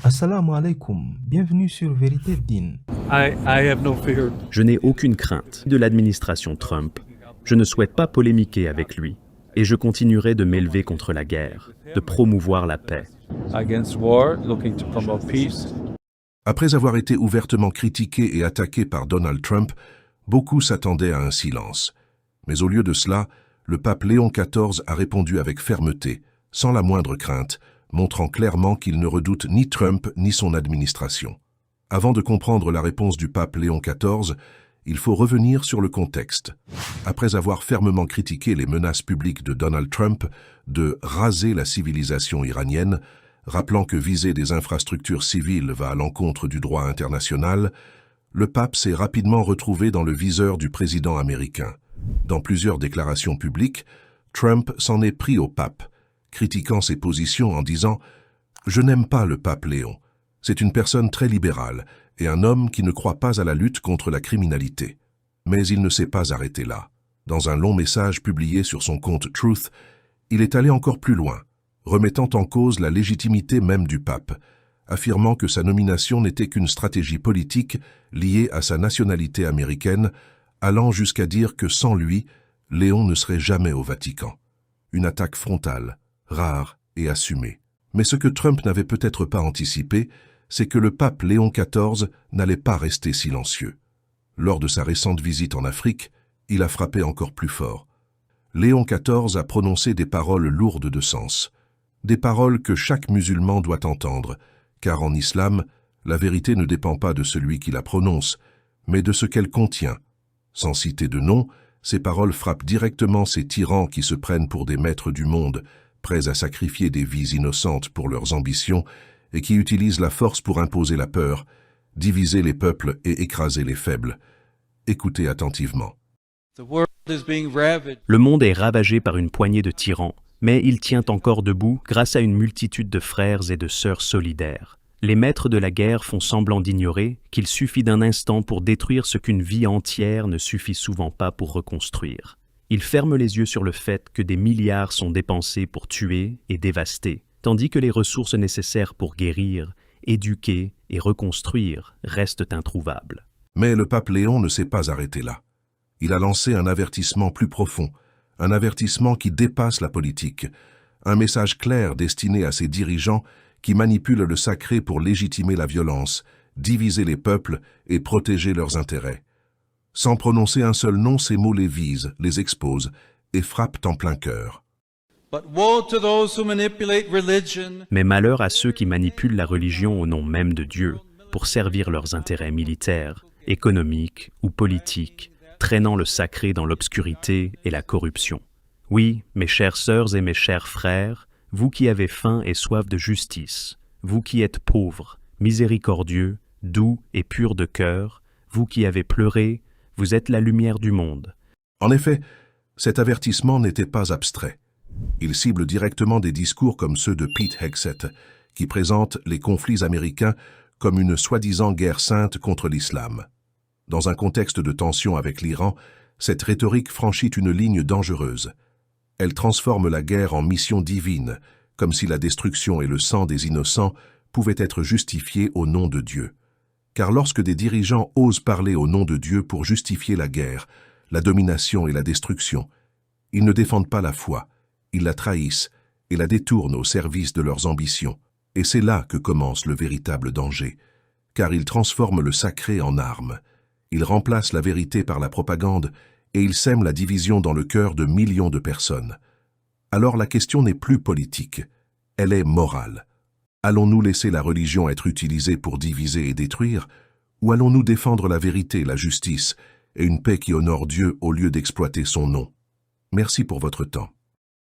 Assalamu alaikum, bienvenue sur Vérité Din. I have no fear. Je n'ai aucune crainte de l'administration Trump. Je ne souhaite pas polémiquer avec lui. Et je continuerai de m'élever contre la guerre, de promouvoir la paix. Against war, looking to promote peace. Après avoir été ouvertement critiqué et attaqué par Donald Trump, beaucoup s'attendaient à un silence. Mais au lieu de cela, le pape Léon XIV a répondu avec fermeté, sans la moindre crainte, montrant clairement qu'il ne redoute ni Trump ni son administration. Avant de comprendre la réponse du pape Léon XIV, il faut revenir sur le contexte. Après avoir fermement critiqué les menaces publiques de Donald Trump de raser la civilisation iranienne, rappelant que viser des infrastructures civiles va à l'encontre du droit international, le pape s'est rapidement retrouvé dans le viseur du président américain. Dans plusieurs déclarations publiques, Trump s'en est pris au pape, critiquant ses positions en disant « Je n'aime pas le pape Léon. C'est une personne très libérale et un homme qui ne croit pas à la lutte contre la criminalité. » Mais il ne s'est pas arrêté là. Dans un long message publié sur son compte Truth, il est allé encore plus loin, remettant en cause la légitimité même du pape, affirmant que sa nomination n'était qu'une stratégie politique liée à sa nationalité américaine, allant jusqu'à dire que sans lui, Léon ne serait jamais au Vatican. Une attaque frontale, rare et assumée. Mais ce que Trump n'avait peut-être pas anticipé, c'est que le pape Léon XIV n'allait pas rester silencieux. Lors de sa récente visite en Afrique, il a frappé encore plus fort. Léon XIV a prononcé des paroles lourdes de sens, des paroles que chaque musulman doit entendre, car en islam, la vérité ne dépend pas de celui qui la prononce, mais de ce qu'elle contient. Sans citer de nom, ces paroles frappent directement ces tyrans qui se prennent pour des maîtres du monde, prêts à sacrifier des vies innocentes pour leurs ambitions et qui utilisent la force pour imposer la peur, diviser les peuples et écraser les faibles. Écoutez attentivement. Le monde est ravagé par une poignée de tyrans, mais il tient encore debout grâce à une multitude de frères et de sœurs solidaires. Les maîtres de la guerre font semblant d'ignorer qu'il suffit d'un instant pour détruire ce qu'une vie entière ne suffit souvent pas pour reconstruire. Ils ferment les yeux sur le fait que des milliards sont dépensés pour tuer et dévaster, tandis que les ressources nécessaires pour guérir, éduquer et reconstruire restent introuvables. Mais le pape Léon ne s'est pas arrêté là. Il a lancé un avertissement plus profond, un avertissement qui dépasse la politique, un message clair destiné à ces dirigeants qui manipulent le sacré pour légitimer la violence, diviser les peuples et protéger leurs intérêts. Sans prononcer un seul nom, ces mots les visent, les exposent et frappent en plein cœur. Mais malheur à ceux qui manipulent la religion au nom même de Dieu pour servir leurs intérêts militaires, économiques ou politiques, traînant le sacré dans l'obscurité et la corruption. Oui, mes chères sœurs et mes chers frères, vous qui avez faim et soif de justice, vous qui êtes pauvres, miséricordieux, doux et purs de cœur, vous qui avez pleuré, vous êtes la lumière du monde. En effet, cet avertissement n'était pas abstrait. Il cible directement des discours comme ceux de Pete Hegseth, qui présentent les conflits américains comme une soi-disant guerre sainte contre l'islam. Dans un contexte de tension avec l'Iran, cette rhétorique franchit une ligne dangereuse. Elle transforme la guerre en mission divine, comme si la destruction et le sang des innocents pouvaient être justifiés au nom de Dieu. Car lorsque des dirigeants osent parler au nom de Dieu pour justifier la guerre, la domination et la destruction, ils ne défendent pas la foi, ils la trahissent et la détournent au service de leurs ambitions. Et c'est là que commence le véritable danger, car ils transforment le sacré en arme. Ils remplacent la vérité par la propagande et ils sèment la division dans le cœur de millions de personnes. Alors la question n'est plus politique, elle est morale. Allons-nous laisser la religion être utilisée pour diviser et détruire, ou allons-nous défendre la vérité, la justice et une paix qui honore Dieu au lieu d'exploiter son nom? Merci pour votre temps.